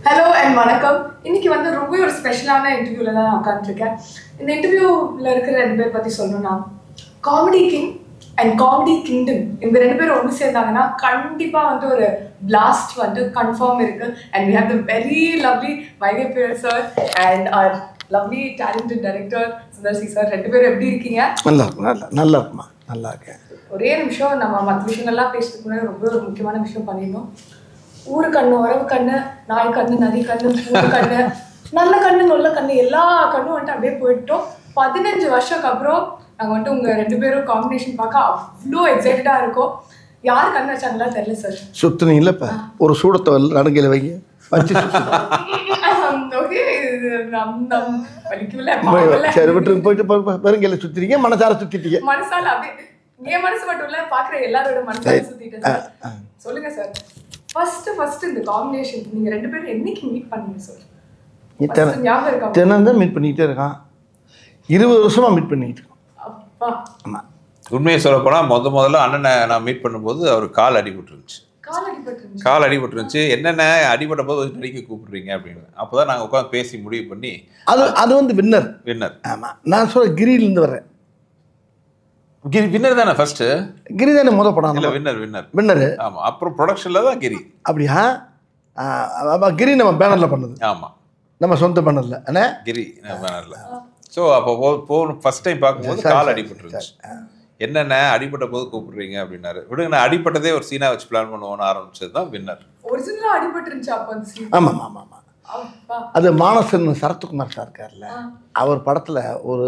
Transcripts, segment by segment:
Hello and வணக்கம். இன்னைக்கு வந்து ரொம்ப ஒரு ஸ்பெஷலான இன்டர்வியூல தான் நான் உட்காந்துருக்கேன். இந்த இன்டர்வியூவில் இருக்கிற 2 பேர் பற்றி சொல்லணும்னா, comedy king and comedy kingdom, இவங்க 2 பேரும் ஒன்று சேர்ந்தாங்கன்னா கண்டிப்பாக வந்து ஒரு பிளாஸ்ட் வந்து கன்ஃபார்ம் இருக்கு. And we have the very lovely Vaigai பியர் sir and our lovely talented director Sundar C sir. 2 பேரும் எப்படி இருக்கீங்க? நல்லா இருக்குமா, நல்லா இருக்கேன். ஒரே நிமிஷம், நம்ம மற்ற விஷயங்கள்லாம் பேசுறதுக்கு முன்னாடி ரொம்ப ஒரு முக்கியமான விஷயம் பண்ணிடணும். ஊரு கண்ணு, உறவு கண்ணு, நாய் கண்ணு, நரி கண்ணு, பூ கண்ணு, நல்ல கண்ணு, நல்ல கண்ணு, எல்லா கண்ணும் வந்துட்டு அப்படியே போயிட்டோம். 15 வருஷத்துக்கு அப்புறம் நாங்கள் வந்துட்டு உங்கள் 2 பேரும் காம்பினேஷன் பார்க்க அவ்வளோ எக்ஸைட்டடாக இருக்கோம். யார் கண்ணு வச்சாங்களா தெரியல சார். சுத்துனீங்கல்ல இப்போ ஒரு சூடத்தை நடுங்கையில் வைங்க வச்சு ஓகே, சரி விட்டு போயிட்டு பெருங்கையில் சுத்திட்டீங்க, மனசார சுத்திட்டீங்க. மனசால அப்படியே என் மனசு மட்டும் இல்லை, பார்க்குற எல்லாரோட மனசால சுத்திட்டேன் சார். சொல்லுங்க சார், ஃபர்ஸ்ட் இந்த காம்பினேஷன் நீங்க 2 பேரும் என்னைக்கு மீட் பண்ணீங்க சார்? தினம் தான் மீட் பண்ணிக்கிட்டே இருக்கான். 20 வருஷமா மீட் பண்ணிக்கிட்டு இருக்கோம். அப்பா, ஆமாம். உண்மையை சொல்ல போனால் முதல்ல அண்ணனை நான் மீட் பண்ணும்போது அவர் கால் அடிபட்டுருந்துச்சு. கால் அடிபட்டுருந்துச்சு. என்னென்ன அடிபட்ட போது நடிக்க கூப்பிடுறீங்க அப்படின்னு. அப்போ தான் நாங்கள் உட்காந்து பேசி முடிவு பண்ணி அது வந்து வின்னர். ஆமாம், நான் சொல்ல கிரியிலேருந்து வர்றேன். கிரி வின்னர் தானே ஃபர்ஸ்ட்? கிரி தானே முதல் படம். இல்லை, வின்னர். ஆமாம், அப்புறம் ப்ரொடக்ஷனில் தான் கிரி. அப்படியா? கிரி நம்ம பேனரில் பண்ணது. ஆமாம், நம்ம சொந்த பேனரில். அண்ணே கிரி பேனரில். ஸோ அப்போ ஃபர்ஸ்ட் டைம் பார்க்கும்போது கால் அடிபட்டுருந்துச்சு. என்னென்ன அடிபட்ட போது கூப்பிடுறீங்க அப்படின்னாரு. விடுங்க, நான் அடிப்பட்டதே ஒரு சீனா வச்சு பிளான் பண்ணுவோன்னு ஆரம்பிச்சது தான் வின்னர். ஒரிஜினலா அடிபட்டுருந்துச்சு அப்போ அந்த சீன். ஆமாம் ஆமாம் ஆமாம். அது மானசன் சரத்குமார் சார் இருக்கார்ல, அவர் படத்தில் ஒரு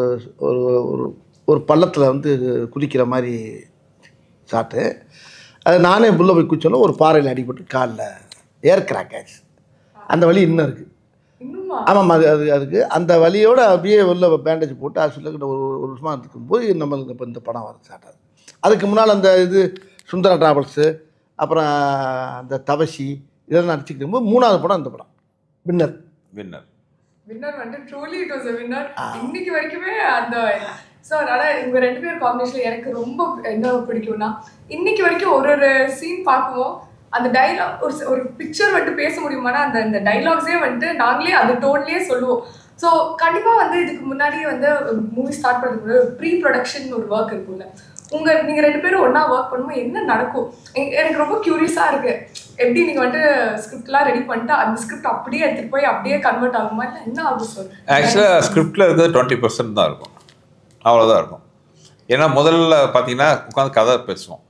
ஒரு ஒரு பள்ளத்தில் வந்து குதிக்கிற மாதிரி சாட்டு. அது நானே புள்ள போய் குச்சோன்னா ஒரு பாறையில் அடிபட்டு காலில் ஏர் கிராக் ஆச்சு. அந்த வலி இன்னும் இருக்குது. ஆமாம், அதுக்கு அந்த வலியோடு அப்படியே உள்ள பேண்டேஜ் போட்டு ஹாஸ்பிட்டலுக்கு ஒரு வருஷமாக இருக்கும்போது நம்மளுக்கு இப்போ இந்த படம் வர சாட்டாது. அதுக்கு முன்னால் அந்த இது சுந்தரா டிராவல்ஸு, அப்புறம் அந்த தவசி, இதெல்லாம் நடிச்சுக்கிட்டு போது 3வது படம் இந்த படம் வின்னர் வந்து truly it was a winner. இன்னைக்கு வரைக்குமே அந்த சார். ஆனால் இவங்க 2 பேர் காம்பினேஷனில் எனக்கு ரொம்ப என்ன பிடிக்கும்னா, இன்னைக்கு வரைக்கும் ஒரு சீன் பார்க்குவோம், அந்த டைலாக் ஒரு பிக்சர் வந்துட்டு பேச முடியுமானா அந்த டைலாக்ஸே வந்துட்டு நாங்களே அந்த டோன்லேயே சொல்லுவோம். ஸோ கண்டிப்பாக வந்து இதுக்கு முன்னாடியே வந்து மூவி ஸ்டார்ட் பண்ணுறதுக்கு ப்ரீ ப்ரொடக்ஷன் ஒரு ஒர்க் இருக்கும்ல. நீங்கள் 2 பேரும் ஒன்றா ஒர்க் பண்ணும்போது என்ன நடக்கும்? எனக்கு ரொம்ப க்யூரியஸாக இருக்குது. எப்படி நீங்கள் வந்துட்டு ஸ்கிரிப்ட்லாம் ரெடி பண்ணிட்டு அந்த ஸ்கிரிப்ட் அப்படியே எடுத்துகிட்டு போய் அப்படியே கன்வெர்ட் ஆகுமா, இல்லை என்ன ஆகும் சார்? ஆக்சுவலாக ஸ்கிரிப்டில் இருக்கிறது 20% தான் இருக்கும், அவ்வளோதான் இருக்கும். ஏன்னா முதல்ல பார்த்தீங்கன்னா உட்காந்து கதை பேசுவோம்.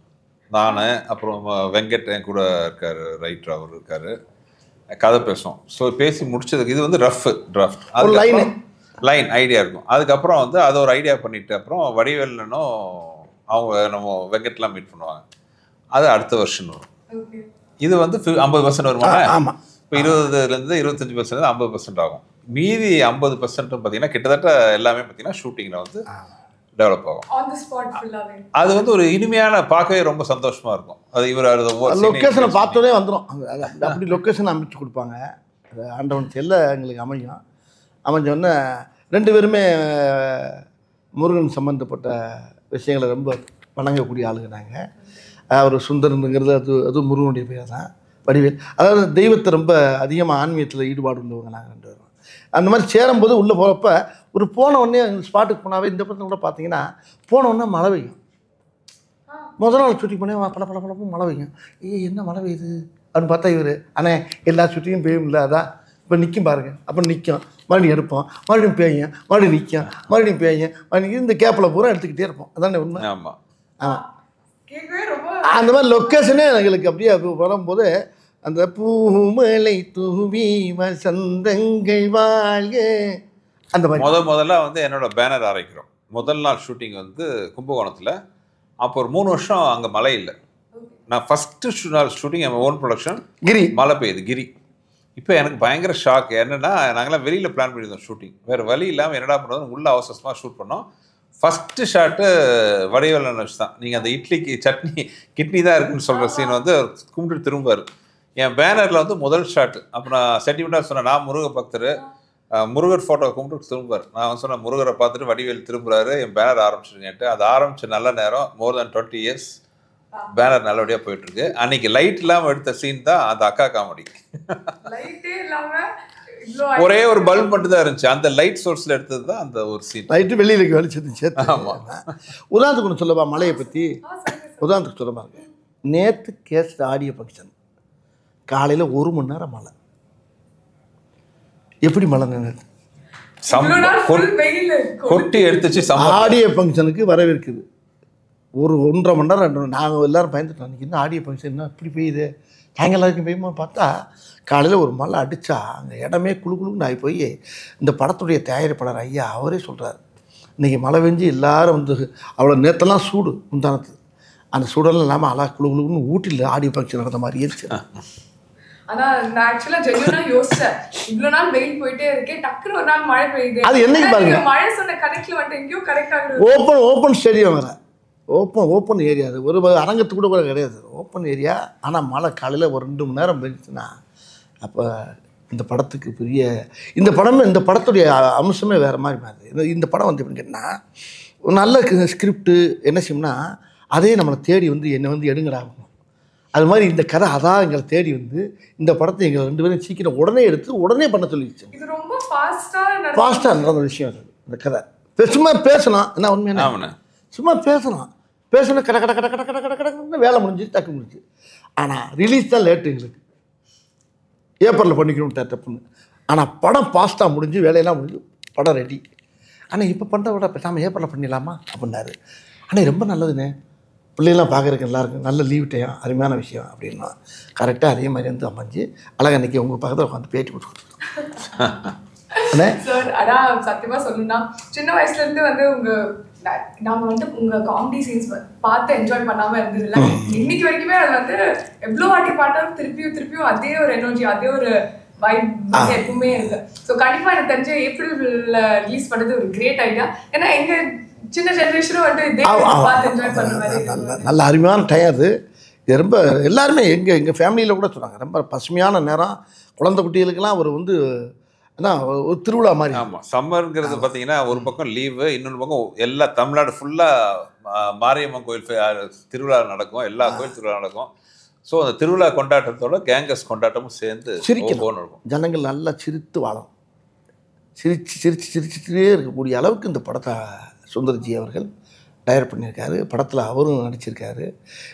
நான் அப்புறம் வெங்கட் என் கூட இருக்கார், ரைட்டர் அவர் இருக்கார், கதை பேசுவோம். ஸோ பேசி முடிச்சதுக்கு இது வந்து ரஃப் டிராஃப்ட், அது லைன் ஐடியா இருக்கும். அதுக்கப்புறம் வந்து அதை ஒரு ஐடியா பண்ணிட்டு அப்புறம் வடிவேலனும் அவங்க நம்ம வெங்கட்லாம் மீட் பண்ணுவாங்க. அது அடுத்த வருஷன் வரும். இது வந்து 50% வருமா? ஆமாம். இப்போ 20% 25% 50% ஆகும். மீதி 50% பார்த்தீங்கன்னா கிட்டத்தட்ட எல்லாமே பார்த்தீங்கன்னா ஷூட்டிங்கில் வந்து டெவலப் ஆகும். அது வந்து ஒரு இனிமையான, பார்க்கவே ரொம்ப சந்தோஷமாக இருக்கும். அது இவர் லொக்கேஷனை பார்த்தோன்னே வந்துடும். அப்படி லொக்கேஷன் அமைச்சு கொடுப்பாங்க. அது ஆண்டவன் செல்ல எங்களுக்கு அமைஞ்சோடனே 2 பேருமே முருகன் சம்மந்தப்பட்ட விஷயங்களை ரொம்ப வணங்கக்கூடிய ஆளுங்க நாங்கள். அவர் சுந்தரனுங்கிறது அது முருகனுடைய பேர் தான். வடிவேல், அதாவது தெய்வத்தை ரொம்ப அதிகமாக ஆன்மீகத்தில் ஈடுபாடு உள்ளவங்க நாங்கள் 2 பேரும். அந்த மாதிரி சேரும்போது உள்ளே போகிறப்ப ஒரு போன உடனே ஸ்பாட்டுக்கு போனாவே, இந்த படத்தில் கூட பார்த்தீங்கன்னா போன உடனே மழை பெய்யும். முதல் நாள் ஷூட்டிங் பண்ணி பல மழை பெய்யும். என்ன மழை பெய்யுது அப்படின்னு பார்த்தா இவர், அண்ணே எல்லா ஷூட்டிங்கும் பெய்யும்ல, அதான் இப்போ நிற்கும் பாருங்கள். அப்புறம் நிற்கும், மறுபடியும் எடுப்போம், மறுபடியும் பேயும், மறுபடியும் நிற்கும், மறுபடியும் பேயும், மறுபடியும் இந்த கேப்பில் பூரா எடுத்துக்கிட்டே இருப்போம். அதானே உண்மை? ஆமாம் ஆமாம். அந்த மாதிரி லொக்கேஷனே எங்களுக்கு அப்படியே வரும்போது அந்த பூமலை தூவி வசந்தங்கள் வாழ்க அந்த மாதிரி முதல்ல வந்து என்னோட பேனர் ஆரம்பிக்கிறோம். முதல் நாள் ஷூட்டிங் வந்து கும்பகோணத்தில். அப்போ ஒரு 3 வருஷம் அங்கே மழை இல்லை. நான் ஃபஸ்ட்டு நாள் ஷூட்டிங் என் ஓன் ப்ரொடக்ஷன், கிரி, மழை பெய்யுது கிரி. இப்போ எனக்கு பயங்கர ஷாக். என்னென்னா நாங்களாம் வெளியில் பிளான் பண்ணியிருந்தோம் ஷூட்டிங், வேறு வழி இல்லாமல் என்னடா பண்ணுறது, உள்ள அவசரமாக ஷூட் பண்ணோம். ஃபஸ்ட்டு ஷாட்டு வடிவேலன் வச்சு தான். நீங்கள் அந்த இட்லிக்கு சட்னி கிட்னி தான் இருக்குன்னு சொல்கிற சீன் வந்து கும்பிட்டு திரும்பார். என் பேனரில் வந்து முதல் ஷாட்டு. அப்புறம் சென்டிமெண்ட்டாக சொன்னேன், நான் முருக பக்தர், முருகர் ஃபோட்டோ கும்பிட்டு திரும்புவார். நான் வந்து சொன்னேன், முருகரை பார்த்துட்டு வடிவேல் திரும்புகிறாரு, என் பேனர் ஆரம்பிச்சிருங்கன்ட்டு. அது ஆரம்பித்த நல்ல நேரம், மோர் தென் 20 years பேனர் நல்லபடியாக போயிட்டு இருக்கு. அன்னைக்கு லைட் இல்லாமல் எடுத்த சீன் தான் அந்த அக்கா காமெடி. லைட்டே இல்லாம ஒரே ஒரு பல்ப் மட்டும் தான் இருந்துச்சு. அந்த லைட் சோர்ஸ்ல எடுத்தது தான் அந்த ஒரு சீன். லைட்டு வெளியில் வெளிச்சது சேர்த்து. ஆமாம். உதாரணத்துக்கு ஒன்று சொல்லப்பா, மழையை பற்றி உதாரணத்துக்கு சொல்லப்பா. நேற்று கேஸ்ட் ஆடியோ ஃபங்க்ஷன் காலையில் 1 மணி நேரம் மழை. எப்படி மழை நின்று கொட்டி எடுத்துச்சு. ஆடியோ ஃபங்க்ஷனுக்கு வரவேற்குது. ஒரு 1.5 மணி நேரம் 2 நாங்கள் எல்லோரும் பயந்துட்டோம். இன்னும் ஆடியோ ஃபங்க்ஷன் என்ன இப்படி பெய்யுது, சாயங்காலம் வரைக்கும் பெய்யுமா பார்த்தா காலையில் ஒரு மழை அடித்தா அங்கே இடமே குழுன்னு ஆகி போய் இந்த படத்துடைய தயாரிப்பாளர் ஐயா அவரே சொல்கிறார், இன்றைக்கி மழை பெஞ்சு எல்லோரும் வந்து அவ்வளோ நேரத்தெல்லாம் சூடு முந்தானத்து, அந்த சூடெல்லாம் இல்லாமல் அழகா குழுன்னு ஊட்டியில் ஆடியோ ஃபங்க்ஷன் நடந்த மாதிரி இருந்துச்சு. ஆனால் நான் ஆக்சுவலாக ஜென்யூனாக யோசிச்சேன், இவ்வளோ நாள் வெயில் போயிட்டே இருக்கேன், டக்குன்னு ஒரு நாள் மழை பெய்யுது. அது என்னைக்கு பாருங்க, மழை சொன்ன கனெக்ட்ல வந்துட்டு எங்கேயும் கரெக்ட் ஆகுது. ஓப்பன் ஸ்டேடியம் வேறு, ஓப்பன் ஏரியா. அது ஒரு அரங்கத்துக்கு கூட கிடையாது, ஓப்பன் ஏரியா. ஆனால் மழை காலையில் ஒரு 2 மணி நேரம் பெஞ்சுச்சுன்னா அப்போ இந்த படத்துக்கு பெரிய இந்த படத்துடைய அம்சமே வேறு மாதிரி மாறுது. இந்த படம் வந்து எப்படின்னு கேட்டால் ஒரு நல்ல ஸ்கிரிப்டு என்ன செய்யணும்னா அதே நம்மளை தேடி வந்து என்னை வந்து எடுங்கடாகும். அது மாதிரி இந்த கதை அதான் எங்களை தேடி வந்து இந்த படத்தை எங்களை 2 பேரும் சீக்கிரம் உடனே எடுத்து உடனே பண்ண சொல்லிடுச்சு. இது ரொம்ப ஃபாஸ்ட்டாக நடந்த விஷயம் அது. இந்த கதை சும்மா பேசணும், என்ன உண்மையான சும்மா பேசணும் கட கட கட கட கட கட கடன்னு வேலை முடிஞ்சு டக்கு முடிஞ்சு. ஆனால் ரிலீஸ் தான் லேட்டு, எங்களுக்கு ஏப்ரலில் பண்ணிக்கணும் டப்புன்னு. ஆனால் படம் ஃபாஸ்ட்டாக முடிஞ்சு வேலையெல்லாம் முடிஞ்சு படம் ரெடி. ஆனால் இப்போ பண்ணுறத விட பேசாமல் ஏப்ரலில் பண்ணிடலாமா அப்படின்னாரு. ஆனால் ரொம்ப நல்லதுண்ணே, பிள்ளைகள்லாம் பார்க்குறதுக்கு எல்லாருக்கும் நல்ல லீவ் டைம், அருமையான விஷயம் அப்படின்னா கரெக்டாக அதே மாதிரி வந்து அமைஞ்சு அழகாக அன்றைக்கி உங்கள் பக்கத்தில் உட்காந்து பேட்டி கொடுத்துருக்கோம். சார் அதான் சத்தியமாக சொல்லணும்னா சின்ன வயசுலேருந்து வந்து நாங்கள் வந்து உங்கள் காமெடி சீன்ஸ் பார்த்து என்ஜாய் பண்ணாமல் இருந்ததில்ல. இன்னைக்கு வரைக்குமே அது வந்து எவ்வளோ வாட்டி பார்த்தாலும் திருப்பியும் அதே ஒரு எனர்ஜி, அதே ஒரு வைப் எப்பவுமே இருக்கு. ஸோ கண்டிப்பாக எனக்கு தெரிஞ்ச ஏப்ரலில் ரிலீஸ் பண்ணது ஒரு கிரேட் ஐடியா. ஏன்னா எங்கள் சின்ன ஜென்ரேஷனும் வந்து இதே பார்த்து என்ஜாய் பண்ணுற மாதிரி நல்ல அருமையான டைம் அது. இது ரொம்ப எல்லாருமே எங்கள் ஃபேமிலியில் கூட சொல்கிறாங்க, ரொம்ப பசுமையான நேரம். குழந்தை குட்டிகளுக்கெல்லாம் ஒரு வந்து ஒரு திருவிழா மாதிரி. ஆமாம், சம்மருங்கிறது பார்த்தீங்கன்னா ஒரு பக்கம் லீவு, இன்னொரு பக்கம் எல்லா தமிழ்நாடு ஃபுல்லாக மாரியம்மன் கோயில் திருவிழா நடக்கும், எல்லா கோயில் திருவிழா நடக்கும். ஸோ அந்த திருவிழா கொண்டாட்டத்தோட கேங்கஸ் கொண்டாட்டமும் சேர்ந்து சிரிக்கணும் இருக்கும். ஜனங்கள் நல்லா சிரித்து வாழும், சிரிச்சுட்டே இருக்கக்கூடிய அளவுக்கு இந்த படத்தை சுந்தர்ஜி அவர்கள் டைரக்ட் பண்ணியிருக்காரு. படத்தில் அவரும் நடிச்சிருக்காரு.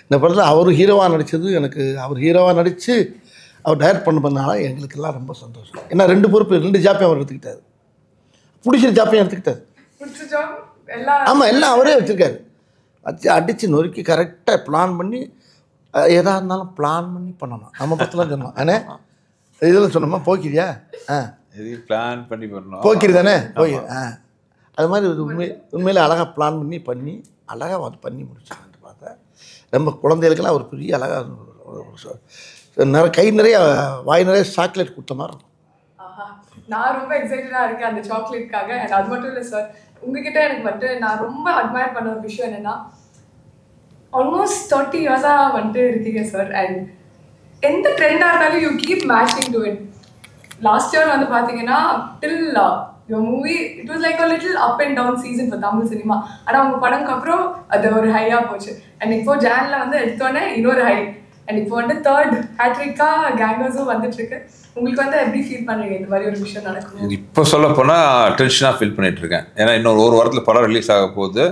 இந்த படத்தில் அவர் ஹீரோவாக நடித்தது எனக்கு, அவர் ஹீரோவாக நடித்து அவர் டைரக்ட் பண்ணனால எங்களுக்கெல்லாம் ரொம்ப சந்தோஷம். ஏன்னா 2 பொறுப்பு 2 ஜாப்பையும் அவர் எடுத்துக்கிட்டார், பிடிச்சிற ஜாப்பையும் எடுத்துக்கிட்டார். ஆமாம், எல்லாம் அவரே வச்சுருக்காரு. அடித்து நொறுக்கி கரெக்டாக பிளான் பண்ணி எதாக இருந்தாலும் பிளான் பண்ணி பண்ணணும். நம்ம பற்றிலாம் சொன்னோம் அண்ணே, இதெல்லாம் சொன்னோமா போக்கிறியா பிளான் பண்ணி பண்ணணும், போக்கிரி தானே போய் அது மாதிரி உண்மையிலே அழகாக பிளான் பண்ணி அழகாக வந்து பண்ணி முடிச்சாங்கன்னு பார்த்தேன். ரொம்ப குழந்தைகளுக்கெல்லாம் ஒரு பெரிய அழகாக கை நிறைய வாய் நிறைய சாக்லேட் கொடுத்த மாதிரி இருக்கும். நான் ரொம்ப எக்ஸைட்டடாக இருக்கேன் அந்த சாக்லேட்காக. அண்ட் அது மட்டும் இல்லை சார், உங்ககிட்ட எனக்கு வந்துட்டு நான் ரொம்ப அட்மையர் பண்ண ஒரு விஷயம் என்னென்னா, ஆல்மோஸ்ட் 30 இயர்ஸாக வந்துட்டு இருக்கீங்க சார். அண்ட் எந்த ட்ரெண்டாக இருந்தாலும் you keep matching to it. Last year வந்து பார்த்தீங்கன்னா till your movie it was like a little up and down season for Tamil cinema. ஆனால் உங்கள் படம்க்கு அப்புறம் அது ஒரு ஹையாக போச்சு. அண்ட் இப்போ ஜானில் வந்து எடுத்தோடனே இன்னொரு ஹை. அண்ட் இப்போ வந்து 3rd ஹேட்ரிக்காக கேங்கர்ஸும் வந்துட்டுருக்கு. உங்களுக்கு வந்து எப்படி ஃபீல் பண்ணுறீங்க இந்த மாதிரி ஒரு விஷயம் நடக்கும்? இப்போ சொல்ல போனால் டென்ஷனாக ஃபீல் பண்ணிகிட்ருக்கேன். ஏன்னா இன்னொரு 1 வாரத்தில் படம் ரிலீஸ் ஆக போகுது.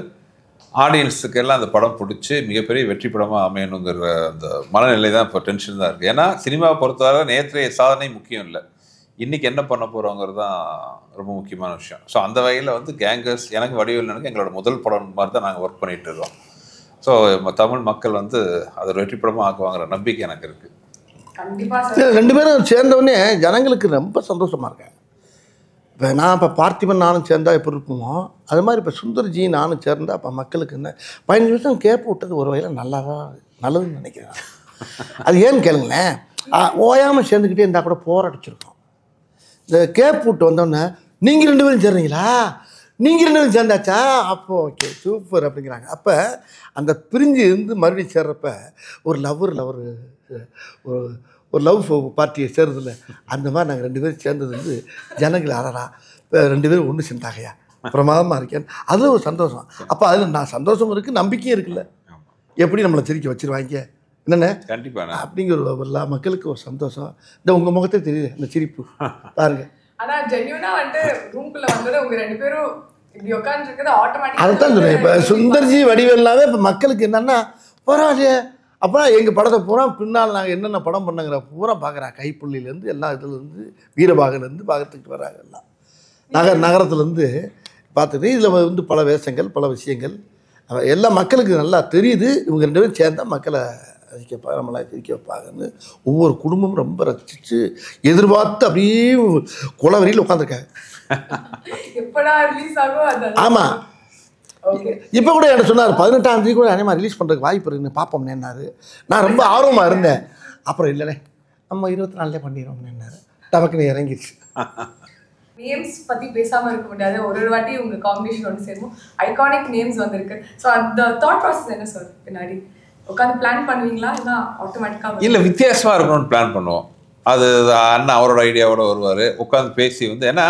ஆடியன்ஸுக்கு எல்லாம் அந்த படம் பிடிச்சி மிகப்பெரிய வெற்றி படமாக அமையணுங்கிற அந்த மனநிலை தான் இப்போ டென்ஷன் தான் இருக்குது. ஏன்னா சினிமாவை பொறுத்தவரை நேற்றைய சாதனை முக்கியம் இல்லை, இன்றைக்கி என்ன பண்ண போகிறோங்கிறது தான் ரொம்ப முக்கியமான விஷயம். ஸோ அந்த வகையில் வந்து கேங்கர்ஸ் எனக்கு வடிவேலனுக்கு எங்களோட முதல் படம் மாதிரி தான் நாங்கள் ஒர்க் பண்ணிகிட்டு இருக்கோம். ஸோ தமிழ் மக்கள் வந்து அதை வெற்றி படமாக ஆக்குவாங்கிற நம்பிக்கை எனக்கு இருக்குது. கண்டிப்பாக 2 பேரும் சேர்ந்தவொடனே ஜனங்களுக்கு ரொம்ப சந்தோஷமாக இருக்கேன். இப்போ நான் இப்போ பார்த்திபன் நானும் சேர்ந்தால் எப்படி இருக்குமோ அது மாதிரி இப்போ சுந்தர்ஜி நானும் சேர்ந்தால் இப்போ மக்களுக்கு என்ன 15 நிமிஷம் கேப் விட்டது ஒரு வகையில் நல்லதுன்னு நினைக்கிறேன். அது ஏன்னு கேளுங்களேன், ஓயாமல் சேர்ந்துக்கிட்டே இருந்தால் கூட போராடிச்சிருக்கோம். இந்த கேப் விட்டு வந்தோடனே நீங்கள் 2 பேரும் சேர்றீங்களா, நீங்கள் 2 பேரும் சேர்ந்தாச்சா, அப்போ ஓகே சூப்பர் அப்படிங்கிறாங்க. அப்போ அந்த பிரிஞ்சு இருந்து மறுபடியும் சேர்றப்ப ஒரு லவ் பார்ட்டியை சேர்றதில்ல, அந்த மாதிரி நாங்கள் 2 பேரும் சேர்ந்தது வந்து ஜனங்கள் அழகா இப்போ 2 பேரும் ஒன்று சேர்ந்தாகையா பிரமாதமாக இருக்கேன், அது ஒரு சந்தோஷம். அப்போ அதில் நான் சந்தோஷம் இருக்குது, நம்பிக்கையும் இருக்குல்ல. எப்படி நம்மளை சிரிக்க வச்சிருவாங்க என்னென்ன கண்டிப்பாண்ணா அப்படிங்கிற எல்லா மக்களுக்கு ஒரு சந்தோஷம். இந்த உங்கள் முகத்தை தெரியுது இந்த சிரிப்பு பாருங்க. ஆனா ஜென்யூனா வந்து ரூம்குள்ள வந்தது உங்க 2 பேரும் இப்படி உட்கார்ந்து இருக்குது ஆட்டோமேட்டிக்கா. அதுதான் சொல்றேன். இப்போ சுந்தர்ஜி வடிவேல்லாவே இப்போ மக்களுக்கு என்னன்னா பரவாயில்லையே. அப்புறம் எங்கள் படத்தை பூரா பின்னால் நாங்கள் என்னென்ன படம் பண்ணுங்கிற பூரா பார்க்குறாங்க. கைப்புள்ளிலேருந்து எல்லா இதுலேருந்து வீரபாகலேருந்து பார்த்துக்கிட்டு வராங்க. எல்லாம் நகரத்துலேருந்து பார்த்துட்டு இதில் வந்து பல வேஷங்கள் பல விஷயங்கள் எல்லா மக்களுக்கு நல்லா தெரியுது. இவங்க 2 பேரும் சேர்ந்தா மக்களை ரசிக்க நம்மளாம் சிரிக்க வைப்பாங்கன்னு ஒவ்வொரு குடும்பமும் ரொம்ப ரசிச்சு எதிர்பார்த்து அப்படியே குளவரியில் உட்காந்துருக்காங்க. எப்படா ரிலீஸ் ஆகும் அது. ஆமாம். ஓகே. இப்போ கூட என்ன சொன்னார் 18ஆம் தேதி கூட அனிமா ரிலீஸ் பண்ணுறதுக்கு வாய்ப்பு இருக்குன்னு பார்ப்போம்னேன்னாரு. நான் ரொம்ப ஆர்வமாக இருந்தேன். அப்புறம் இல்லைண்ணே நம்ம 24 பண்ணிடுறோம்னேன்னாரு. டபக்குன்னு இறங்கிடுச்சு. நேம்ஸ் பத்தி பேசாம இருக்க முடியாது. ஒரு வாட்டி உங்க காம்பினேஷன் ஒன்று சேரும் ஐகானிக் நேம்ஸ் வந்திருக்கு. ஸோ அந்த தாட் ப்ராசஸ் என்ன சார்? பின்னாடி உட்காந்து பிளான் பண்ணுவீங்களா இல்லை ஆட்டோமேட்டிக்காக? இல்லை வித்தியாசமாக இருக்கணும்னு பிளான் பண்ணுவோம். அது அண்ணன் அவரோட ஐடியாவோட வருவார். உட்காந்து பேசி வந்து ஏன்னா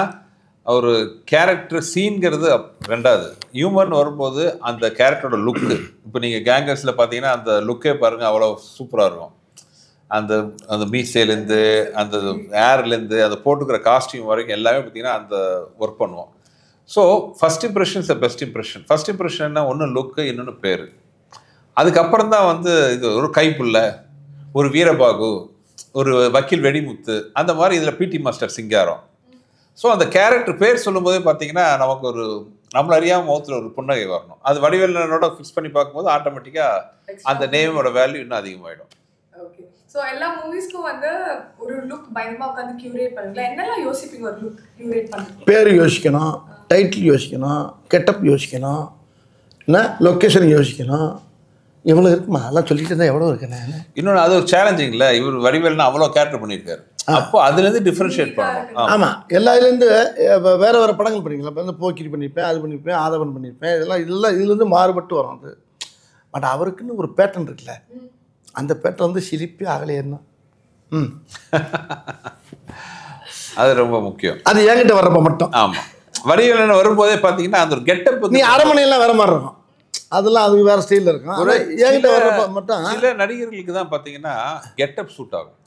ஒரு கேரக்டர் சீன்கிறது ரெண்டாவது ஹியூமர்னு வரும்போது அந்த கேரக்டரோட லுக்கு. இப்போ நீங்கள் கேங்கர்ஸில் பார்த்தீங்கன்னா அந்த லுக்கே பாருங்கள் அவ்வளோ சூப்பராக இருக்கும். அந்த அந்த மீசைலேருந்து அந்த ஏர்லேருந்து அந்த போட்டுக்கிற காஸ்டியூம் வரைக்கும் எல்லாமே பார்த்தீங்கன்னா அந்த ஒர்க் பண்ணுவோம். So first impression is best impression. First இம்ப்ரெஷன்னா ஒன்று லுக்கு இன்னொன்று பேர். அதுக்கப்புறம் தான் வந்து இது ஒரு கைப்புள்ள ஒரு வீரபாகு ஒரு வக்கீல் வெடிமுத்து அந்த மாதிரி இதில் பிடி மாஸ்டர் சிங்காரம். ஸோ அந்த கேரக்டர் பேர் சொல்லும்போதே பார்த்தீங்கன்னா நமக்கு ஒரு நம்மள அறியாமல் முகத்தில் ஒரு புன்னகை வரணும். அது வடிவேலனோட ஃபிக்ஸ் பண்ணி பார்க்கும்போது ஆட்டோமேட்டிக்காக அந்த நேமோட வேல்யூ இன்னும் அதிகமாகிடும். ஓகே. ஸோ எல்லா மூவிஸ்க்கும் வந்து ஒரு லுக் பயங்கரமாக உட்காந்து கியூரேட் பண்ணுங்களா? என்னெல்லாம் யோசிப்பீங்க ஒரு லுக் கியூரேட் பண்ணுங்க? பேர் யோசிக்கணும், டைட்டில் யோசிக்கணும், கெட்டப் யோசிக்கணும், என்ன லொக்கேஷன் யோசிக்கணும். எவ்வளோ இருக்குமா அதெல்லாம் சொல்லிட்டு இருந்தால் எவ்வளோ இருக்குண்ணே. இன்னொன்று அது ஒரு சேலஞ்சிங் இல்லை. இவர் வடிவேல்னா அவ்வளோ கேரக்டர் பண்ணியிருக்காரு. அப்போ அதுலேருந்து டிஃப்ரென்ஷியேட் பண்ணணும். ஆமாம். எல்லா இதுலேருந்து வேறு வேறு படங்கள் பண்ணிக்கலாம். இப்போ வந்து போக்கிரி பண்ணியிருப்பேன், அது பண்ணியிருப்பேன், ஆதவன் பண்ணியிருப்பேன். இதெல்லாம் இதுலேருந்து மாறுபட்டு வரும். அது பட் அவருக்குன்னு ஒரு பேட்டர்ன் இருக்குல்ல, அந்த பேட்டர்ன் வந்து சிரிப்பே அகலையேன்னா அது ரொம்ப முக்கியம். அது என்கிட்ட வர்றப்ப மட்டும். ஆமாம். வடிவேலன் வரும்போதே பார்த்தீங்கன்னா அந்த ஒரு கெட்டப் நீ அரமனையெல்லாம் வேறு மாதிரி இருக்கும். அதெல்லாம் அது வேறு ஸ்டைலில் இருக்கும். என்கிட்ட வர்றப்ப மட்டும் சில நடிகர்களுக்கு தான் பார்த்தீங்கன்னா கெட்டப் சூட் ஆகும்.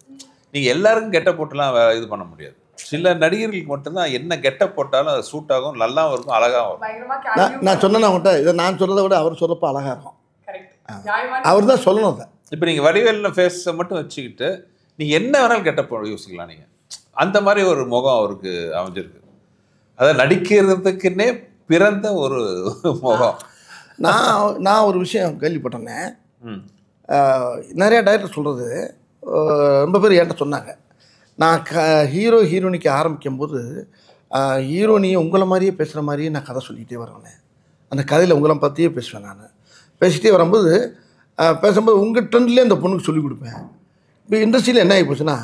நீங்கள் எல்லாருக்கும் கெட்டப் போட்டுலாம் இது பண்ண முடியாது. சில நடிகர்களுக்கு மட்டும்தான் என்ன கெட்டப் போட்டாலும் அது சூட் ஆகும், நல்லாவும் இருக்கும், அழகாகவும் இருக்கும். நான் சொன்னேன் அவங்கள்ட்ட, இதை நான் சொல்கிறத விட அவர் சொல்கிறப்ப அழகாக இருக்கும். அவர் தான் சொல்லணும் அதை. இப்போ நீங்கள் வடிவேலின ஃபேஸை மட்டும் வச்சுக்கிட்டு நீங்கள் என்ன வேணாலும் கெட்டப் யோசிக்கலாம். நீங்கள் அந்த மாதிரி ஒரு முகம் அவருக்கு அமைஞ்சிருக்கு. அதை நடிக்கிறதுக்குன்னே பிறந்த ஒரு முகம். நான் ஒரு விஷயம் கேள்விப்பட்டேன்னே, நிறையா டைரக்டர் சொல்கிறது ரொம்ப பேர் என்கிட்ட சொன்னாங்க. நான் ஹீரோயினிக்கு ஆரம்பிக்கும் போது ஹீரோனியை உங்களை மாதிரியே பேசுகிற மாதிரியே நான் கதை சொல்லிகிட்டே வருவேன். அந்த கதையில் உங்களை பற்றியே பேசுவேன். நான் பேசிகிட்டே வரும்போது பேசும்போது உங்கள் ட்ரெண்ட்லேயே அந்த பொண்ணுக்கு சொல்லிக் கொடுப்பேன். இப்போ இண்டஸ்ட்ரியில் என்ன ஆகி போச்சுன்னா,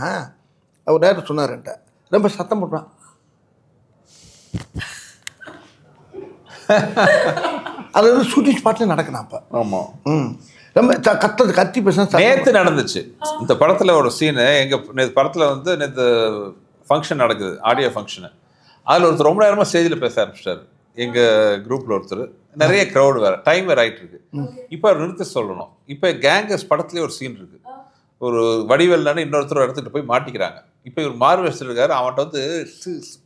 அவர் டைரக்டர் சொன்னார் என்கிட்ட, ரொம்ப சத்தம் போடுறான். அது வந்து ஷூட்டிங் ஸ்பாட்லேயே நடக்கணும். அப்போ ஆமாம். ரொம்ப கத்தி பேச நேற்று நடந்துச்சு. இந்த படத்தில் ஒரு சீனு எங்கள் படத்தில் வந்து நேற்று ஃபங்க்ஷன் நடக்குது, ஆடியோ ஃபங்க்ஷனு. அதில் ஒருத்தர் ரொம்ப நேரமாக ஸ்டேஜில் பேச ஆரம்பிச்சிட்டார். எங்கள் குரூப்பில் ஒருத்தர், நிறைய க்ரௌடு வேறு, டைம் வேறு ஆகிட்டு இருக்கு. இப்போ அவர் நிறுத்த சொல்லணும். இப்போ கேங்கர்ஸ் படத்துலேயே ஒரு சீன் இருக்குது. ஒரு வடிவேல்னு இன்னொருத்தர் எடுத்துகிட்டு போய் மாட்டிக்கிறாங்க. இப்போ இவர் மார்வெஸ்ட் இருக்காரு, அவன்கிட்ட வந்து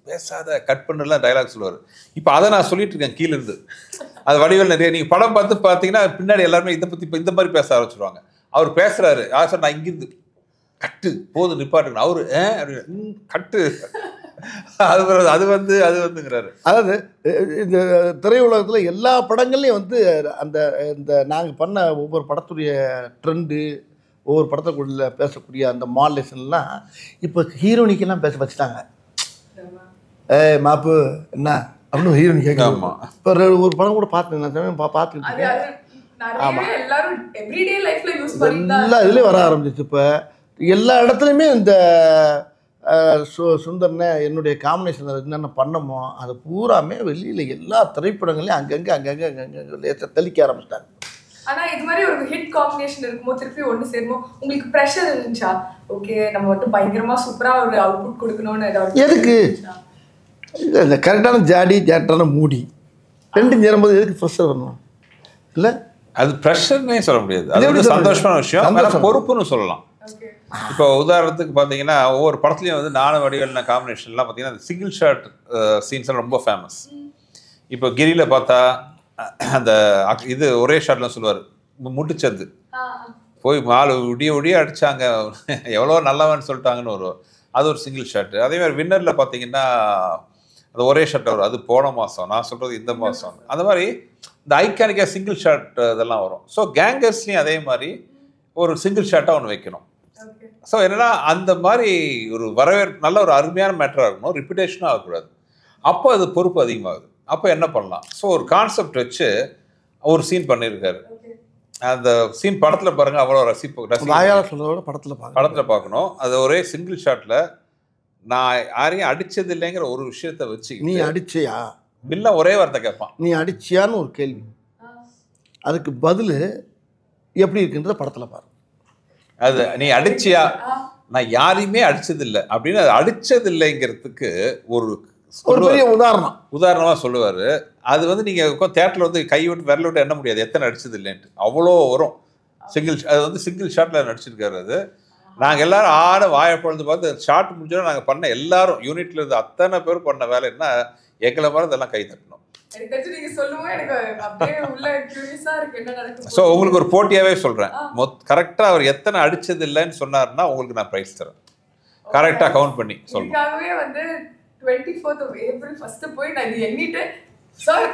பேசாத கட் பண்ணலாம் டைலாக் சொல்லுவார். இப்போ அதை நான் சொல்லிட்டு இருக்கேன் கீழேருந்து. அது வடிவேல் நிறைய நீங்கள் படம் பார்த்து பார்த்தீங்கன்னா பின்னாடி எல்லாருமே இதை பற்றி இப்போ இந்த மாதிரி பேச ஆரம்பிச்சிருவாங்க. அவர் பேசுகிறாரு, யார் சார் நான் இங்கிருந்து கட்டு போது நிப்பாட்டுங்க, அவரு அப்படின்னு கட்டு அது வந்துங்கிறாரு. அதாவது இந்த திரையுலகத்தில் எல்லா படங்கள்லையும் வந்து அந்த இந்த நாங்கள் பண்ண ஒவ்வொரு படத்துடைய ட்ரெண்டு, ஒவ்வொரு படத்துக்குள்ள பேசக்கூடிய அந்த மாடலேஷன்லாம் இப்போ ஹீரோனிக்கெல்லாம் பேச வச்சுட்டாங்க. மாப்பு என்ன அப்படின்னு ஹீரோனி கேட்கலாமா? இப்போ ஒரு படம் கூட பார்த்தேன், பார்த்துக்கிட்டு இருக்கேன். ஆமாம், எல்லா இதுலேயும் வர ஆரம்பிச்சிச்சு. இப்போ எல்லா இடத்துலையுமே இந்த சுந்தர்னே என்னுடைய காம்பினேஷன் என்னென்ன பண்ணமோ அது பூராமே வெளியில் எல்லா திரைப்படங்களையும் அங்கங்கே தெளிக்க ஆரம்பிச்சிட்டாங்க. ஆனால் இது மாதிரி ஒரு ஹிட் காம்பினேஷன் இருக்கும்போது திருப்பி ஒன்று சேருமோ உங்களுக்கு ப்ரெஷர் இருந்துச்சா? ஓகே நம்ம மட்டும் பயங்கரமாக சூப்பராக ஒரு அவுட்புட் கொடுக்கணும்னு ஏதாவது? எதுக்கு இல்லை, இந்த கரெக்டான ஜாடி ஜாட்டான மூடி ரெண்டும் சேரும்போது எதுக்கு ப்ரெஷர் வரணும்? இல்லை அது ப்ரெஷர்னே சொல்ல முடியாது, அது வந்து சந்தோஷமான விஷயம், பொறுப்புன்னு சொல்லலாம். இப்போ உதாரணத்துக்கு பார்த்தீங்கன்னா ஒவ்வொரு படத்துலையும் வந்து நானும் வடிவேலு காம்பினேஷன்லாம் பார்த்தீங்கன்னா அந்த சிங்கிள் ஷாட் சீன்ஸ்லாம் ரொம்ப ஃபேமஸ். இப்போ கிரியில் பார்த்தா அந்த இது ஒரே ஷாட்லாம் சொல்லுவார், முட்டுச்சந்து போய் விடிய அடித்தாங்க, எவ்வளோ நல்லவன்னு சொல்லிட்டாங்கன்னு வரும், அது ஒரு சிங்கிள் ஷாட்டு. அதேமாதிரி வின்னரில் பார்த்தீங்கன்னா அது ஒரே ஷாட் வரும், அது போன மாதம், நான் சொல்கிறது இந்த மாதம். அந்த மாதிரி இந்த ஐக்கானிக்காக சிங்கிள் ஷாட் இதெல்லாம் வரும். ஸோ கேங்கர்ஸ்லையும் அதே மாதிரி ஒரு சிங்கிள் ஷாட்டாக ஒன்று வைக்கணும். ஸோ என்னென்னா அந்த மாதிரி ஒரு வரவேற்பு நல்ல ஒரு அருமையான மேட்டராக இருக்கணும், ரிப்பிட்டேஷனும் ஆகக்கூடாது. அப்போ அது பொறுப்பு அதிகமாகுது. அப்போ என்ன பண்ணலாம்? ஸோ ஒரு கான்செப்ட் வச்சு ஒரு சீன் பண்ணியிருக்காரு. அந்த சீன் படத்தில் பாருங்கள், அவ்வளோ படத்தில் பார்க்கணும். அது ஒரே சிங்கிள் ஷாட்டில் நான் யாரையும் அடித்தது இல்லைங்கிற ஒரு விஷயத்த வச்சு, நீ அடிச்சியா பில்ல ஒரே வார்த்தை கேட்பான், நீ அடிச்சியான்னு ஒரு கேள்வி, அதுக்கு பதில் எப்படி இருக்குன்றத படத்தில் பாரு. அது நீ அடிச்சியா, நான் யாரையுமே அடிச்சதில்லை அப்படின்னு அது அடிச்சது இல்லைங்கிறதுக்கு ஒரு பெரிய உதாரணமாக சொல்லுவார். அது வந்து நீங்கள் தேட்டரில் வந்து கை விட்டு விரல விட்டு எண்ண முடியாது எத்தனை அடிச்சது இல்லைன்ட்டு, அவ்வளோ வரும். அது வந்து சிங்கிள் ஷாட்டில் நடிச்சிருக்காரு. அது நாங்கள் எல்லாரும் வாயை பொழுது பார்த்து ஷார்ட் முடிஞ்சோன்னா நாங்கள் பண்ண எல்லாரும் யூனிட்ல இருந்து அத்தனை பேர் பண்ண வேலைன்னா எங்களை மாதிரி இதெல்லாம் கை தட்டணும். ஸோ உங்களுக்கு ஒரு போட்டியாகவே சொல்கிறேன், கரெக்டாக அவர் எத்தனை அடிச்சது இல்லைன்னு சொன்னார்னா உங்களுக்கு நான் ப்ரைஸ் தரேன், கரெக்டாக கவுண்ட் பண்ணி சொல்லுங்கள். வந்து 24th of April ஃபர்ஸ்ட் போய் நான் இது எண்ணிட்டு சார்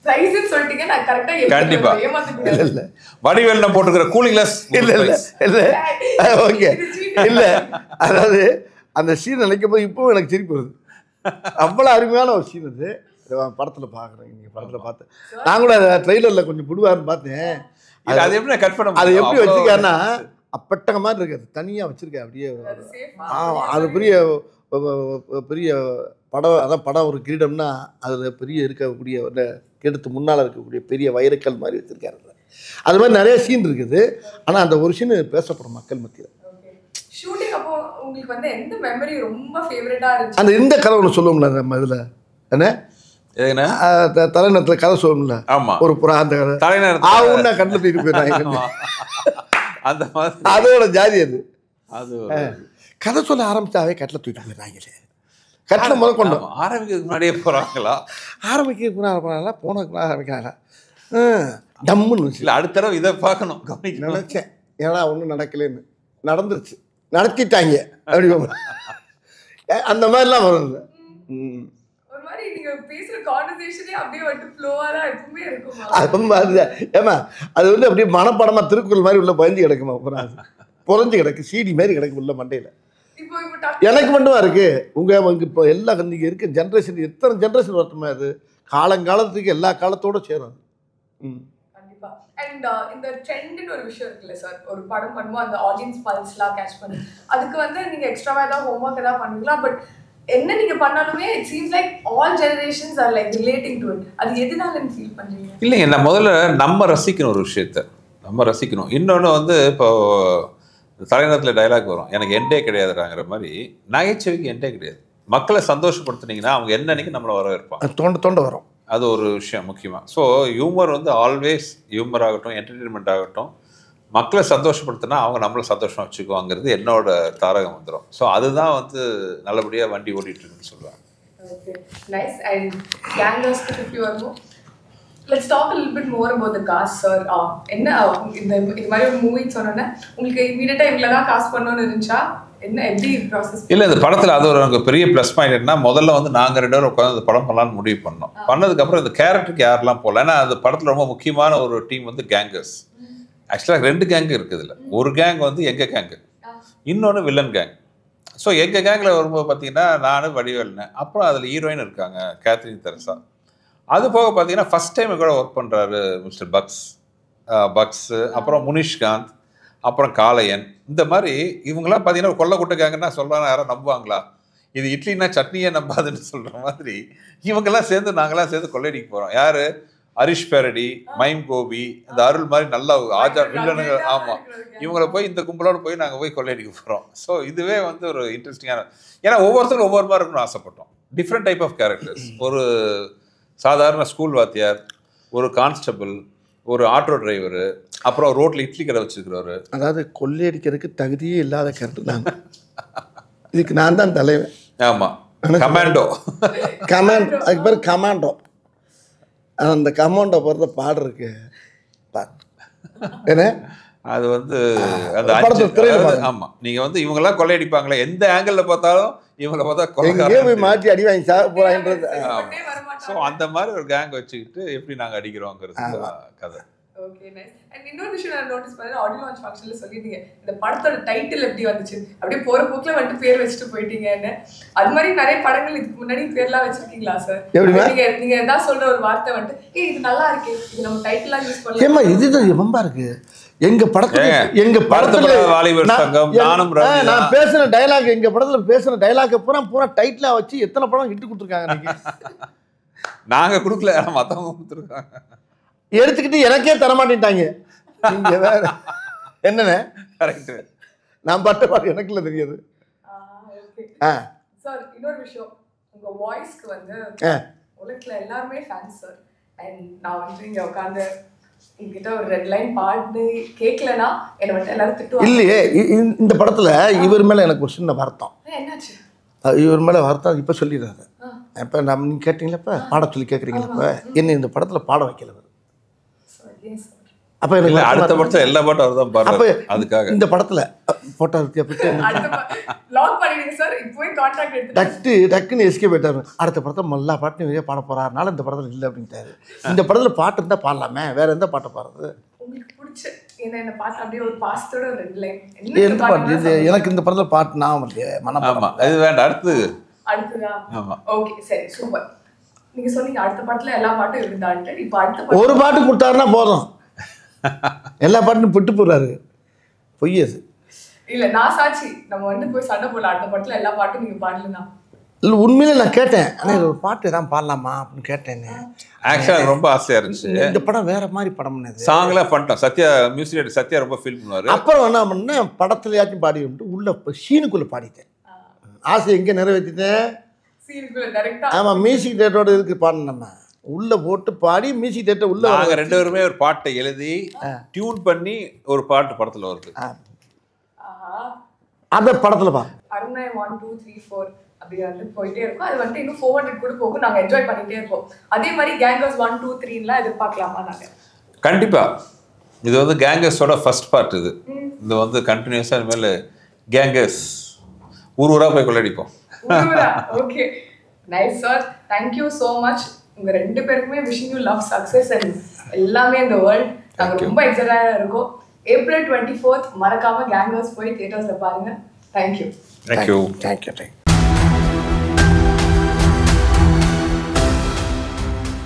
பிரைஸ் சொல்லிட்டீங்க, நான் கரெக்டா கண்டிப்பா இல்ல வடிவேல் நான் போட்டுக்கிற கூலிங் கிளாஸ் இல்ல ஓகே இல்ல, அதாவது அந்த சீன் நினைக்கும் போது இப்பவும் எனக்கு சிரிப்பு வருது. அவ்வளோ அருமையான ஒரு சீன் அது. படத்தில் பார்க்குறேன், நீங்கள் படத்தில் பார்த்தேன், நான் கூட அதை ட்ரெய்லரில் கொஞ்சம் புடுவாருன்னு பார்த்தேன். அது எப்படி கட் பண்ண, அது எப்படி வச்சுருக்காருன்னா அப்பட்டங்க மாதிரி இருக்காது, தனியாக வச்சுருக்கேன் அப்படியே. அது பெரிய படம், அதான் படம் ஒரு கிரீடம்னா அதில் பெரிய இருக்கக்கூடிய கிரீடத்து முன்னால் இருக்கக்கூடிய பெரிய வைரக்கல் மாதிரி வச்சுருக்காரு. அது மாதிரி நிறைய சீன் இருக்குது. ஆனால் அந்த ஒரு சீன் பேசப்படும் மக்கள் மத்தியில். ஷூட்டிங் அப்போ உங்களுக்கு வந்து எந்த மெமரி ரொம்ப ஃபேவரட்டாக இருந்துச்சு? அந்த இந்த கதை ஒன்று சொல்லுவோம்ல நம்ம இதில் என்ன தலைநகரத்தில் கதை சொல்லுவோம்ல, ஒரு புறா அந்த கதை தலைநகரத்தை கண்ணில் தூக்கிட்டு போயிடுறாங்க, அந்த மாதிரி அதோட ஜாதி அது. அது கதை சொல்ல ஆரம்பிச்சாவே கட்டில் தூக்கிட்டு போயிடுறாங்களே, கட்டில் முதல் கொண்டோம் ஆரம்பிக்கிறதுக்கு முன்னாடியே போகிறாங்களா, ஆரம்பிக்கிறதுக்கு முன்னாடி போனாங்களா, போனதுக்கு ஆரம்பிக்கிறாங்களா, டம்முன்னு இல்லை அடுத்த தடவை இதை பார்க்கணும் நினச்சேன். ஏன்னா ஒன்றும் நடக்கலைன்னு, நடந்துருச்சு, நடத்திட்டாங்க அப்படி அந்த மாதிரிலாம் வரும். ஒரு மாதிரி நீங்க பேசுற கான்வர்சேஷனே அப்படியே வந்து ஃப்ளோவா தான் எப்பவுமே இருக்குமா? அது மாதிரி ஏமா அது வந்து அப்படியே மனப்படமா திருக்குறள் மாதிரி உள்ள பயந்து கிடக்குமா, அப்புறம் புரஞ்சு கிடக்கு, சீடி மாதிரி கிடக்கு உள்ள மண்டையில். எனக்கு மட்டுமா இருக்கு, உங்க இப்போ எல்லா நீங்க இருக்க ஜென்ரேஷன் எத்தனை ஜென்ரேஷன் வரட்டுமே, அது காலங்காலத்துக்கு எல்லா காலத்தோட சேரும். கண்டிப்பா. அண்ட் இந்த ட்ரெண்ட்னு ஒரு விஷயம் இருக்குல்ல சார், ஒரு படம் பண்ணும்போது அந்த ஆடியன்ஸ் பல்ஸ்லாம் கேட்ச் பண்ணி அதுக்கு வந்து நீங்க எக்ஸ்ட்ராவா ஏதாவது ஹோம்ஒர்க் ஏதாவது பண்ணுவீங்களா? பட் என்ன நீங்க பண்ணாலுமே it seems like all generations are like relating to it. அது எதனால ஃபீல் பண்றீங்க? இல்லைங்க, நான் முதல்ல நம்ம ரசிக்கணும், ஒரு விஷயத்தை நம்ம ரசிக்கணும். இன்னொன்று வந்து இப்போ தலைநகரத்தில் டைலாக் வரும், எனக்கு எண்டே கிடையாதுறாங்கிற மாதிரி நகைச்சுவைக்கு எண்டே கிடையாது. மக்களை சந்தோஷப்படுத்துனீங்கன்னா அவங்க என்னன்னைக்கு நம்மளை வரவேற்பாங்க, தோண்ட வரும். அது ஒரு விஷயம் முக்கியமாக. ஸோ ஹியூமர் வந்து ஆல்வேஸ் ஹியூமர் ஆகட்டும், என்டர்டெயின்மெண்ட் ஆகட்டும், மக்களை சந்தோஷப்படுத்தினா அவங்க நம்மளை சந்தோஷமாக வச்சுக்குவாங்கிறது என்னோட தாரகம் வந்துடும். ஸோ அதுதான் வந்து நல்லபடியாக வண்டி ஓடிட்டுருக்குன்னு சொல்லுவாங்க. Okay, nice. அண்ட் கேங்கர்ஸ்க்கு திருப்பி வருவோம். Let's talk a little bit more about the cast, sir. என்ன இந்த மாதிரி ஒரு மூவி சொன்னோன்னே உங்களுக்கு இமீடியட்டா இவ்வளோ தான் காஸ்ட் பண்ணணும்னு இருந்துச்சா? என்ன எப்படி ப்ராசஸ்? இல்லை, இந்த படத்தில் அது ஒரு எனக்கு பெரிய ப்ளஸ் பாயிண்ட் என்ன, முதல்ல வந்து நாங்கள் 2 பேரும் உட்காந்து இந்த படம் பண்ணலான்னு முடிவு பண்ணோம். பண்ணதுக்கப்புறம் இந்த கேரக்டருக்கு யாரெல்லாம் போகல, ஏன்னா அந்த படத்தில் ரொம்ப முக்கியமான ஒரு டீம் வந்து கேங்கர்ஸ். ஆக்சுவலாக 2 கேங்கு இருக்குது இல்லை, ஒரு கேங் வந்து எங்கள் கேங்கு, இன்னொன்று வில்லன் கேங். ஸோ எங்கள் கேங்கில் வரும்போது பார்த்தீங்கன்னா நான் வடிவேல்னேன், அப்புறம் அதில் ஹீரோயின் இருக்காங்க கேத்ரின் தெரசா. அது போக பார்த்தீங்கன்னா ஃபஸ்ட் டைம் கூட ஒர்க் பண்ணுறாரு மிஸ்டர் பக்ஸு, அப்புறம் முனிஷ்காந்த், அப்புறம் காளையன். இந்த மாதிரி இவங்கெல்லாம் பார்த்தீங்கன்னா கொல்ல கூட்டக்காங்கன்னா சொல்கிறாங்க, யாரும் நம்புவாங்களா? இது இட்லினா சட்னியே நம்பாதுன்னு சொல்கிற மாதிரி இவங்கெல்லாம் சேர்ந்து நாங்களாம் சேர்ந்து கொள்ளையடிக்க போகிறோம். யார்? ஹரிஷ் பேரடி, மைம் கோபி, இந்த அருள் மாதிரி நல்லா ஆஜா வில்லனுங்க. ஆமாம், இவங்கள போய் இந்த கும்பலோடு போய் நாங்கள் போய் கொள்ளையடிக்க போகிறோம். ஸோ இதுவே வந்து ஒரு இன்ட்ரெஸ்டிங்கான, ஏன்னா ஒவ்வொருத்தரும் ஒவ்வொரு மாதிரி இருக்கணும்னு ஆசைப்பட்டோம். Different type of characters. ஒரு சாதாரண ஸ்கூல் வாத்தியார், ஒரு கான்ஸ்டபிள், ஒரு ஆட்டோ டிரைவர், அப்புறம் ரோட்ல இட்லி கடை வச்சிருக்கிறவரு. அதாவது கொள்ளையடிக்கிறதுக்கு தகுதியே இல்லாத கேரக்டர் தான். இதுக்கு நான் தான் தலைவன். ஆமா, கமாண்டோ. அதுக்கு பேர் கமாண்டோ. அந்த கமாண்டோ போகிறத பாடு இருக்கு என்ன, அது வந்து அந்த ஆமா, நீங்க வந்து இவங்கெல்லாம் கொள்ளையடிப்பாங்களே, எந்த ஆங்கிள் பார்த்தாலும் இவங்களை பார்த்தா போய் மாற்றி அடி வாங்கி சாக போறாங்கன்றது. ஸோ அந்த மாதிரி ஒரு கேங் வச்சுக்கிட்டு எப்படி நாங்க அடிக்கிறோங்கிறது கதை. Okay, nice. அண்ட் இன்னொரு விஷயம் நான் நோட்டீஸ் பண்ணேன், ஆடியோ லான்ச் ஃபங்க்ஷன்ல சொல்லிட்டீங்க இந்த படத்தோட டைட்டில் எப்படி வந்துச்சு, அப்படியே போற போக்குல வந்துட்டு பேர் வச்சுட்டு போயிட்டீங்கன்னு. அது மாதிரி நிறைய படங்கள் இதுக்கு முன்னாடி பேர்லாம் வச்சிருக்கீங்களா சார்? நீங்க ஏதாவது சொல்ற ஒரு வார்த்தை வந்துட்டு இது நல்லா இருக்கு, இது நம்ம டைட்டிலா யூஸ் பண்ணலாம். ஏமா இதுதான் ரொம்ப இருக்கு எங்க படத்துல வாலிபர் சங்கம், நானும் நான் பேசுன டயலாக், எங்க படத்துல பேசுன டயலாக் பூரா டைட்டிலா வச்சு எத்தனை படம் இட்டு கொடுத்துருக்காங்க. நாங்க கொடுக்கல, மத்தவங்க கொடுத்துருக்காங்க. எடுத்துக்கிட்டு எனக்கே தரமாட்டேன்ட்டாங்க. நீங்க வேற என்னண்ணே? கரெக்ட். நான் பட்ட பாட்டு எனக்குள்ள தெரியாது. சார் இன்னொரு விஷயம், உங்க வாய்ஸ்க்கு வந்து உலகத்துல எல்லாருமே ஃபேன்ஸ் சார். அண்ட் நான் வந்து இங்க உட்காந்து என்கிட்ட ஒரு ரெட் லைன் பாட்டு கேட்கலன்னா என்னை மட்டும் எல்லாரும் திட்டுவாங்க. இல்லையே, இந்த படத்துல இவர் மேல எனக்கு ஒரு சின்ன வருத்தம். என்னாச்சு? இவர் மேல வருத்தம் இப்ப சொல்லிடுறாரு. இப்ப நீங்க கேட்டீங்களா, இப்ப பாட சொல்லி கேட்குறீங்களா, இப்ப என்ன இந்த படத்துல பாட வைக்கல. அப்ப எனக்கு அடுத்த படத்துல எல்லா பாட்டும் அவர் தான் பாடுறாரு. அதுக்காக இந்த படத்துல போட்டோ டக்குன்னு எஸ்கே போயிட்டாரு. அடுத்த படத்துல எல்லா பாட்டும் வெளியே பாட போறாருனால இந்த படத்துல இல்லை அப்படின்ட்டாரு. இந்த படத்துல பாட்டு இருந்தா பாடலாமே, வேற எந்த பாட்டை பாடுறது? எனக்கு இந்த படத்துல பாட்டு நான் வேண்டாம், அடுத்து நீங்க சொன்னீங்க அடுத்த பாட்டுல எல்லா பாட்டும் இருந்தான்ட்டு. இப்ப அடுத்த ஒரு பாட்டு கொடுத்தாருன்னா போதும், எல்லா பாட்டும் விட்டு போறாரு. பொய்யது இல்ல, நான் சாட்சி. நம்ம வந்து போய் சண்டை போடல, அடுத்த பாட்டுல எல்லா பாட்டும் நீங்க பாடலனா. இல்ல உண்மையிலே நான் கேட்டேன், ஆனா ஒரு பாட்டு தான் பாடலாமா அப்படின்னு கேட்டேன். ஆக்சுவலா ரொம்ப ஆசையா இருந்துச்சு. இந்த படம் வேற மாதிரி படம், சாங்லாம் பண்ணிட்டோம். சத்யா மியூசிக், சத்யா ரொம்ப ஃபீல் பண்ணுவாரு. அப்புறம் என்ன பண்ணேன், படத்துலயாச்சும் பாடி உள்ள சீனுக்குள்ள பாடிட்டேன். ஆசை எங்க நிறைவேற்றிட்டேன். ஆமா, மியூசிக் டேரக்டரோட இருக்கு பாடணும். நம்ம உள்ள போட்டு பாடி மியூசிக் டேரக்டர் உள்ள நாங்க ரெண்டு பேருமே ஒரு பாட்டை எழுதி டியூன் பண்ணி ஒரு பாட்டு படத்துல வருது. அந்த படத்துல பா அருணை 1 2 3 4 அப்படி வந்து போயிட்டே இருக்கும். அது வந்து இன்னும் 400 கூட போகும். நாங்க என்ஜாய் பண்ணிட்டே இருப்போம். அதே மாதிரி கேங்கர்ஸ் 1 2 3 லாம் எதிர்பார்க்கலாமா? நாங்க கண்டிப்பா. இது வந்து கேங்கர்ஸோட ஃபர்ஸ்ட் பார்ட். இது வந்து கண்டினியூஸா இனிமேல் கேங்கர்ஸ் ஊரா போய் கொள்ளடிப்போம். Okay, nice sir, thank you so much. உங்க ரெண்டு பேருக்குமே wishing you love, success and எல்லாமே இந்த வேர்ல்ட். நாங்கள் ரொம்ப எக்ஸைட்டடாக இருக்கோம். April 24th மறக்காம கேங்கர்ஸ் போய் தியேட்டர்ஸ்ல பாருங்க. தேங்க்யூ.